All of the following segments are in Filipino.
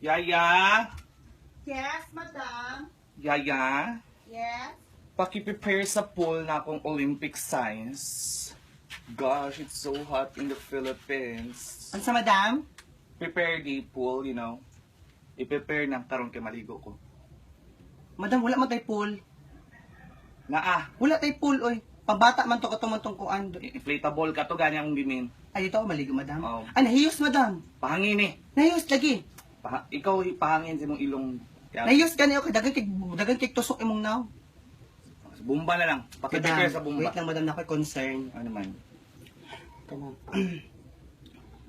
Yaya? Yes, madam. Yaya? Yes. Paki-prepare sa pool na akong Olympic science. Gosh, it's so hot in the Philippines. Ano sa madam? Prepare the pool, you know. I-prepare na karon kay maligo ko. Madam, wala man tay pool. Wala tay pool, oy. Pambata man to katong kuan. Inflatable ka to ganyang gimin. Ay, ito ako maligo, madam. Oo. Ay, nahiyos, madam. Pahangin eh. Nahiyos, lagi. Ikaw pahangin sa imong ilong. Nahiyos gani ako. Dagan kay tusok imong naw. Bumba na lang. Paki-prepare sa bumba. Wait lang, madam, na ako'y concern. Ano man?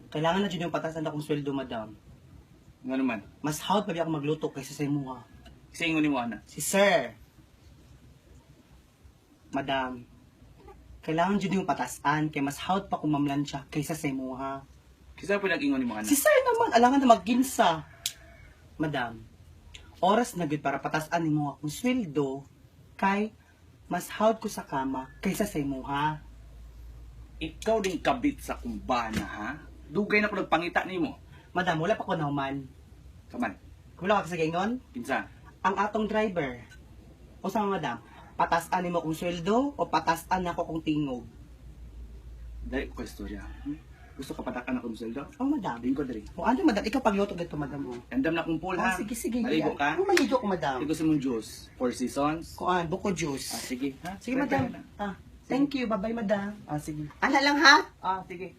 Kailangan na dyan yung patasan akong sweldo, madam. Ano man? Mas hawd pa biya ako magluto kaysa sa imuha. Kasi ingon ni mo ana. Si sir. Madam, kailangan dyan yung patasan kay mas hawd pa kung mamlansya kaysa sa imuha. Kasi po nag-ingon ni mo ana. Si sir naman, alangan na magginsa. Madam, oras na gud para patasan nimo akong sweldo kay mas hawd ko sa kama kaysa sa imuha. Ikaw din kabit sa kumbana, ha? Dugay na ko nagpangita nimo. Madam, wala pa ko nahuman. Kaman, Wala ka sa gingon? kinsa? Ang atong driver. O sa madam, patasan nimo akong sweldo o patasan ako kung tingog? Dali ko istorya. Gusto ka patakan akong seldo? Oh, madam. Din ko diri. O ano, madam? Ikaw pagluto dito, madam. Oh. Andam na akong pool, ha? Sige, sige. Maligo ka? Ano maligo ko, madam? Ito sa mong juice. 4 seasons. Kuan, buko juice. Sige, ha? Sige, Prepare madam. na. Thank you. Bye-bye, madam. Sige. Ala lang, ha? Sige.